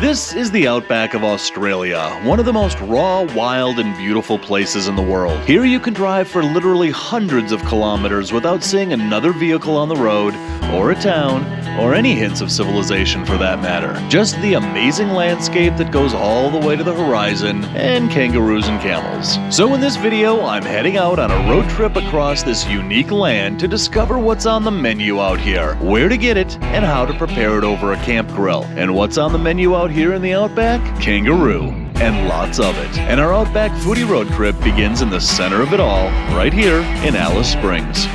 This is the outback of Australia, one of the most raw, wild, and beautiful places in the world. Here you can drive for literally hundreds of kilometers without seeing another vehicle on the road, or a town, or any hints of civilization for that matter. Just the amazing landscape that goes all the way to the horizon, and kangaroos and camels. So in this video, I'm heading out on a road trip across this unique land to discover what's on the menu out here, where to get it, and how to prepare it over a camp grill. And what's on the menu out here in the outback? Kangaroo. And lots of it. And our Outback Foodie road trip begins in the center of it all, right here in Alice Springs.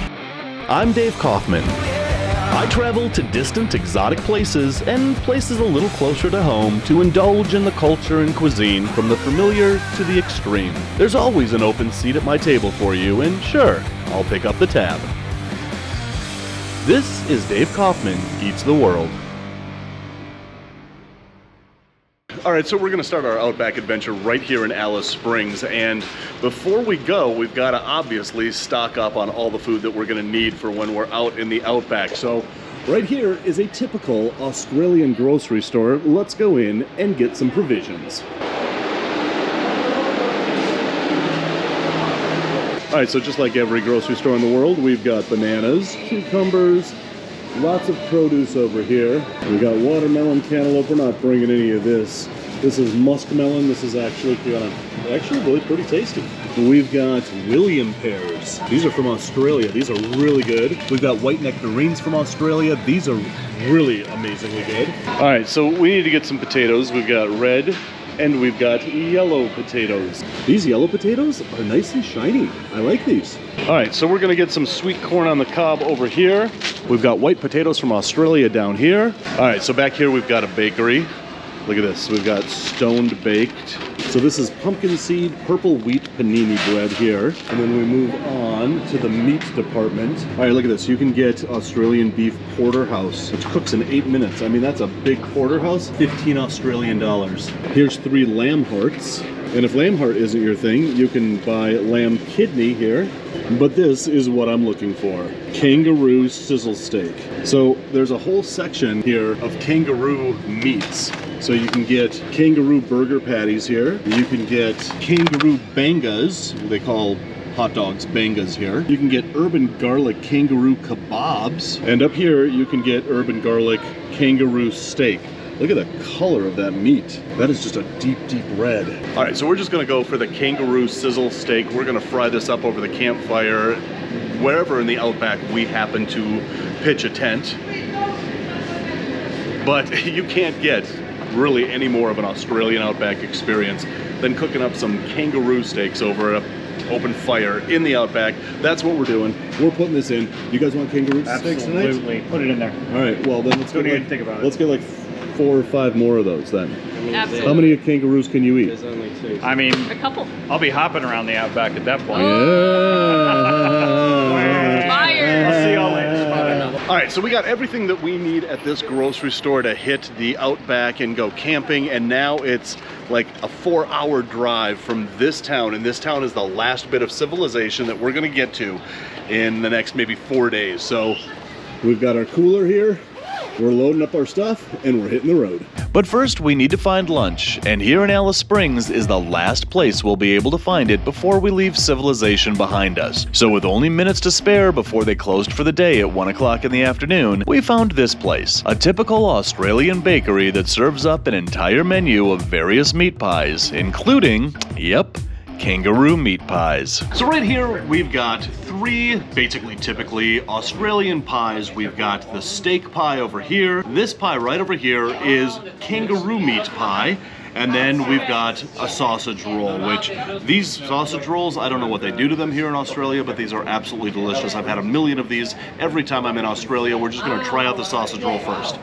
I'm Dave Kaufman. I travel to distant, exotic places and places a little closer to home to indulge in the culture and cuisine from the familiar to the extreme. There's always an open seat at my table for you, and sure, I'll pick up the tab. This is Dave Kaufman Eats the World. All right, so we're going to start our Outback adventure right here in Alice Springs, and before we go, we've got to obviously stock up on all the food that we're going to need for when we're out in the Outback. So right here is a typical Australian grocery store. Let's go in and get some provisions. All right, so just like every grocery store in the world, we've got bananas, cucumbers, lots of produce over here. We got watermelon, cantaloupe. We're not bringing any of this. This is muskmelon. This is actually really pretty tasty. We've got William pears. These are from Australia. These are really good. We've got white nectarines from Australia. These are really amazingly good. All right, so we need to get some potatoes. We've got red and we've got yellow potatoes. These yellow potatoes are nice and shiny. I like these. All right, so we're gonna get some sweet corn on the cob over here. We've got white potatoes from Australia down here. All right, so back here we've got a bakery. Look at this, we've got stoned baked. So this is pumpkin seed, purple wheat panini bread here. And then we move on to the meat department. All right, look at this. You can get Australian beef porterhouse, which cooks in 8 minutes. I mean, that's a big porterhouse, 15 Australian dollars. Here's 3 lamb hearts. And if lamb heart isn't your thing, you can buy lamb kidney here. But this is what I'm looking for. Kangaroo sizzle steak. So there's a whole section here of kangaroo meats. So you can get kangaroo burger patties here. You can get kangaroo bangas. They call hot dogs bangas here. You can get herb and garlic kangaroo kebabs. And up here you can get herb and garlic kangaroo steak. Look at the color of that meat. That is just a deep, deep red. All right, so we're just gonna go for the kangaroo sizzle steak. We're gonna fry this up over the campfire wherever in the Outback we happen to pitch a tent. But you can't get really any more of an Australian Outback experience than cooking up some kangaroo steaks over an open fire in the Outback. That's what we're doing. We're putting this in. You guys want kangaroo steaks tonight? Absolutely. Put it in there. All right, well then let's Don't even think about it. Let's get like 4 or 5 more of those then. Absolutely. How many kangaroos can you eat? There's only 2. I mean, A couple. I'll be hopping around the Outback at that point. Fire. I'll see y'all later. All right, so we got everything that we need at this grocery store to hit the Outback and go camping, and now it's like a 4-hour drive from this town, and this town is the last bit of civilization that we're gonna get to in the next maybe 4 days. So we've got our cooler here. We're loading up our stuff and we're hitting the road. But first we need to find lunch, and here in Alice Springs is the last place we'll be able to find it before we leave civilization behind us. So with only minutes to spare before they closed for the day at 1 o'clock in the afternoon, we found this place, a typical Australian bakery that serves up an entire menu of various meat pies, including, yep, kangaroo meat pies. So right here we've got 3 basically typically Australian pies. We've got the steak pie over here. This pie right over here is kangaroo meat pie. And then we've got a sausage roll, which these sausage rolls, I don't know what they do to them here in Australia, but these are absolutely delicious. I've had a million of these every time I'm in Australia. We're just gonna try out the sausage roll first.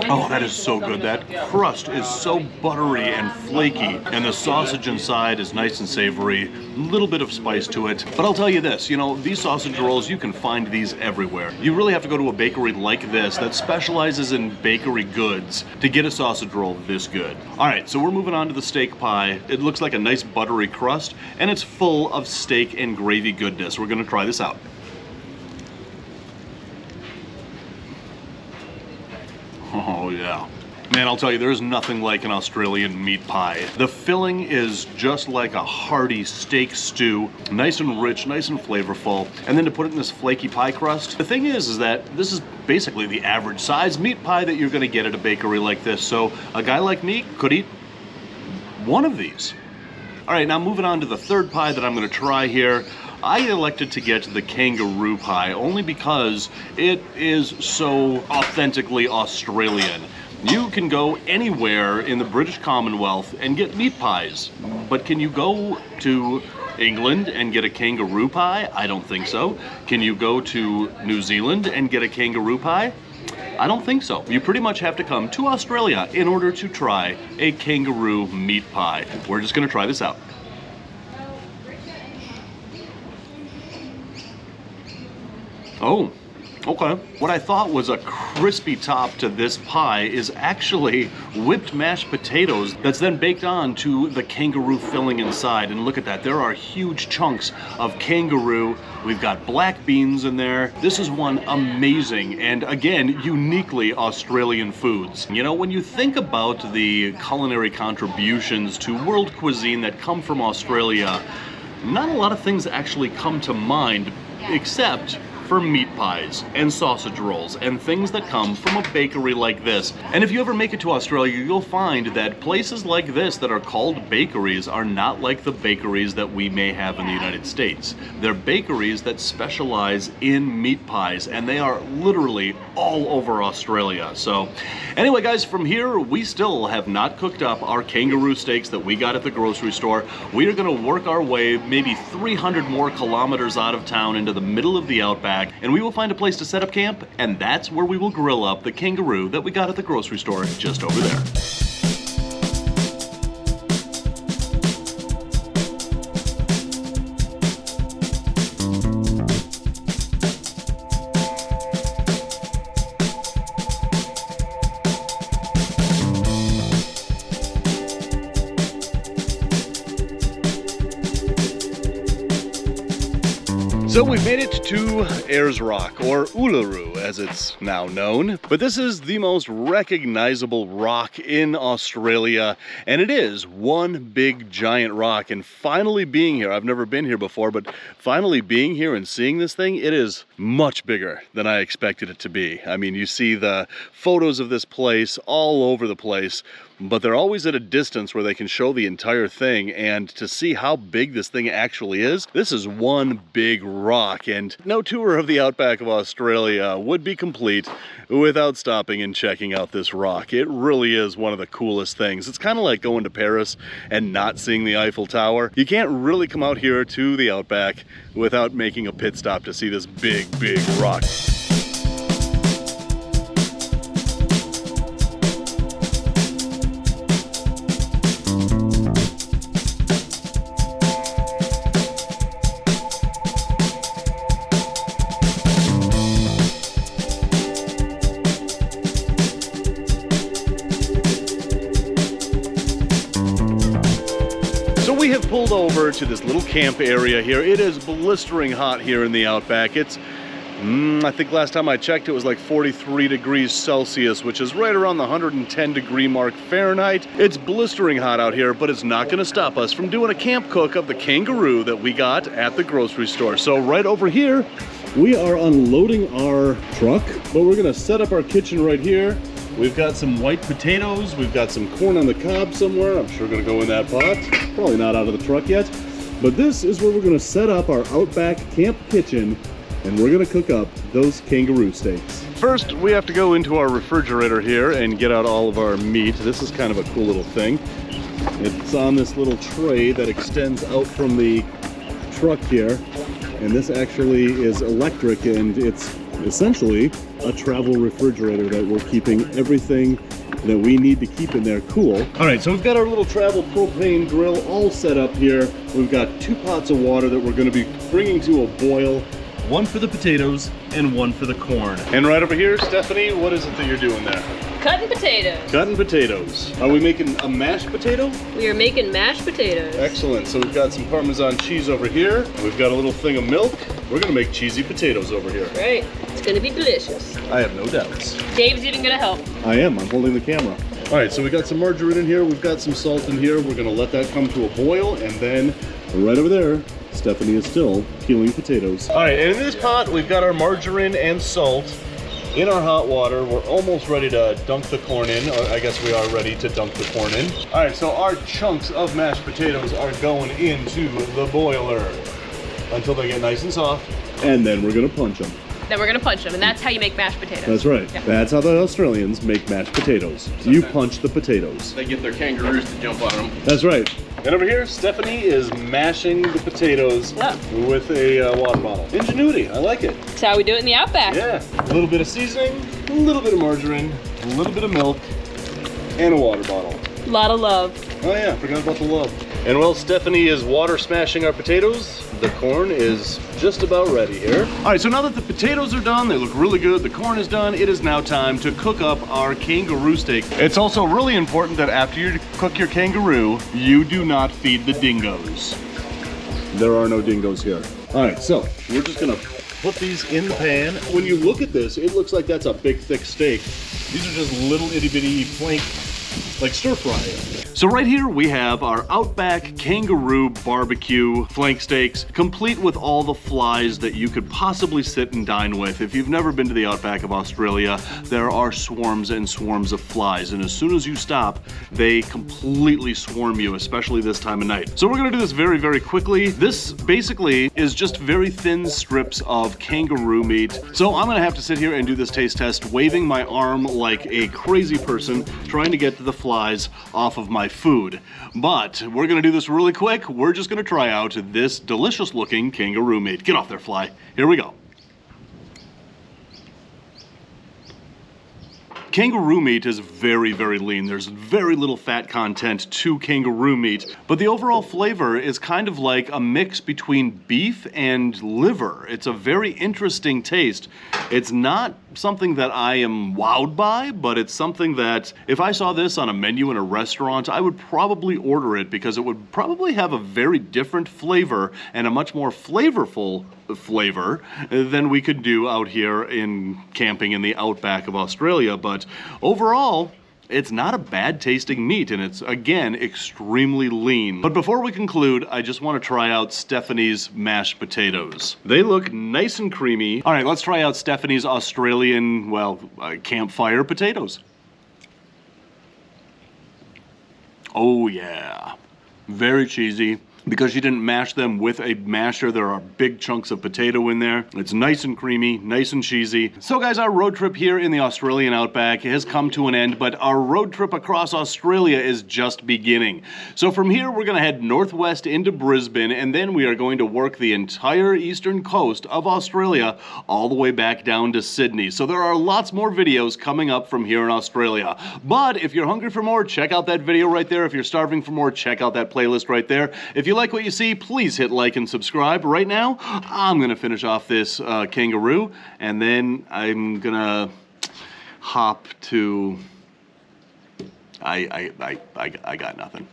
Oh, that is so good. That crust is so buttery and flaky, and the sausage inside is nice and savory, a little bit of spice to it. But I'll tell you this, you know, these sausage rolls, you can find these everywhere. You really have to go to a bakery like this that specializes in bakery goods to get a sausage roll this good. All right, so we're moving on to the steak pie. It looks like a nice buttery crust, and it's full of steak and gravy goodness. We're gonna try this out. Oh yeah. Man, I'll tell you, there's nothing like an Australian meat pie. The filling is just like a hearty steak stew, nice and rich, nice and flavorful, and then to put it in this flaky pie crust. The thing is that this is basically the average size meat pie that you're gonna get at a bakery like this, so a guy like me could eat one of these. All right, now moving on to the third pie that I'm gonna try here. I elected to get the kangaroo pie only because it is so authentically Australian. You can go anywhere in the British Commonwealth and get meat pies, but can you go to England and get a kangaroo pie? I don't think so. Can you go to New Zealand and get a kangaroo pie? I don't think so. You pretty much have to come to Australia in order to try a kangaroo meat pie. We're just gonna try this out. Oh, okay. What I thought was a crispy top to this pie is actually whipped mashed potatoes that's then baked on to the kangaroo filling inside. And look at that, there are huge chunks of kangaroo. We've got black beans in there. This is one amazing and, again, uniquely Australian foods. You know, when you think about the culinary contributions to world cuisine that come from Australia, not a lot of things actually come to mind except for meat pies and sausage rolls and things that come from a bakery like this. And if you ever make it to Australia, you'll find that places like this that are called bakeries are not like the bakeries that we may have in the United States. They're bakeries that specialize in meat pies, and they are literally all over Australia. So anyway, guys, from here, we still have not cooked up our kangaroo steaks that we got at the grocery store. We are gonna work our way maybe 300 more kilometers out of town into the middle of the outback, and we will find a place to set up camp, and that's where we will grill up the kangaroo that we got at the grocery store just over there. So we've made it to Ayers Rock, or Uluru as it's now known. But this is the most recognizable rock in Australia, and it is one big giant rock. And finally being here, I've never been here before, but finally being here and seeing this thing, it is much bigger than I expected it to be. I mean, you see the photos of this place all over the place, but they're always at a distance where they can show the entire thing, and to see how big this thing actually is, this is one big rock, and no tour of the outback of Australia would be complete without stopping and checking out this rock. It really is one of the coolest things. It's kind of like going to Paris and not seeing the Eiffel Tower. You can't really come out here to the outback without making a pit stop to see this big rock. We have pulled over to this little camp area here. It is blistering hot here in the outback. It's, I think last time I checked it was like 43 degrees Celsius, which is right around the 110 degree mark Fahrenheit. It's blistering hot out here, but it's not gonna stop us from doing a camp cook of the kangaroo that we got at the grocery store. So right over here, we are unloading our truck, but we're gonna set up our kitchen right here. We've got some white potatoes, we've got some corn on the cob somewhere. I'm sure gonna go in that pot. Probably not out of the truck yet. But this is where we're gonna set up our outback camp kitchen, and we're gonna cook up those kangaroo steaks. First, we have to go into our refrigerator here and get out all of our meat. This is kind of a cool little thing. It's on this little tray that extends out from the truck here. And this actually is electric, and it's essentially a travel refrigerator that we're keeping everything that we need to keep in there cool. All right, so we've got our little travel propane grill all set up here. We've got 2 pots of water that we're going to be bringing to a boil. One for the potatoes and one for the corn. And right over here, Stephanie, what is it that you're doing there? Cutting potatoes. Cutting potatoes. Are we making a mashed potato? We are making mashed potatoes. Excellent. So we've got some Parmesan cheese over here. We've got a little thing of milk. We're gonna make cheesy potatoes over here. Right. It's gonna be delicious. I have no doubts. Dave's even gonna help. I am. I'm holding the camera. All right, so we got some margarine in here. We've got some salt in here. We're gonna let that come to a boil, and then right over there, Stephanie is still peeling potatoes. All right, and in this pot, we've got our margarine and salt in our hot water. We're almost ready to dunk the corn in. Or I guess we are ready to dunk the corn in. All right, so our chunks of mashed potatoes are going into the boiler until they get nice and soft. And then we're gonna punch them. Then we're gonna punch them, and that's how you make mashed potatoes. That's right. Yeah. That's how the Australians make mashed potatoes. You punch the potatoes. They get their kangaroos to jump on them. That's right. And over here, Stephanie is mashing the potatoes with a water bottle. Ingenuity, I like it. That's how we do it in the Outback. Yeah, a little bit of seasoning, a little bit of margarine, a little bit of milk, and a water bottle. A lot of love. Oh yeah, forgot about the love. And while Stephanie is water smashing our potatoes, the corn is just about ready here. All right, so now that the potatoes are done, they look really good, the corn is done, it is now time to cook up our kangaroo steak. It's also really important that after you cook your kangaroo, you do not feed the dingoes. There are no dingoes here. All right, so we're just gonna put these in the pan. When you look at this, it looks like that's a big, thick steak. These are just little itty bitty flank, like stir fry. So right here we have our Outback Kangaroo Barbecue flank steaks, complete with all the flies that you could possibly sit and dine with. If you've never been to the Outback of Australia, there are swarms and swarms of flies, and as soon as you stop, they completely swarm you, especially this time of night. So we're gonna do this very, very quickly. This basically is just very thin strips of kangaroo meat. So I'm gonna have to sit here and do this taste test, waving my arm like a crazy person, trying to get the flies off of my food. But we're gonna do this really quick. We're just gonna try out this delicious looking kangaroo meat. Get off there, fly. Here we go. Kangaroo meat is very, very lean. There's very little fat content to kangaroo meat, but the overall flavor is kind of like a mix between beef and liver. It's a very interesting taste. It's not something that I am wowed by, but it's something that if I saw this on a menu in a restaurant, I would probably order it because it would probably have a very different flavor and a much more flavorful flavor than we could do out here in camping in the outback of Australia. But overall, it's not a bad tasting meat, and it's, again, extremely lean. But before we conclude, I just want to try out Stephanie's mashed potatoes. They look nice and creamy. All right, let's try out Stephanie's Australian, well, campfire potatoes. Oh yeah, very cheesy. Because she didn't mash them with a masher, there are big chunks of potato in there. It's nice and creamy, nice and cheesy. So guys, our road trip here in the Australian Outback has come to an end, but our road trip across Australia is just beginning. So from here, we're gonna head northwest into Brisbane, and then we are going to work the entire eastern coast of Australia all the way back down to Sydney. So there are lots more videos coming up from here in Australia. But if you're hungry for more, check out that video right there. If you're starving for more, check out that playlist right there. If you like what you see, please hit like and subscribe. Right now, I'm gonna finish off this kangaroo, and then I'm gonna hop to. I got nothing.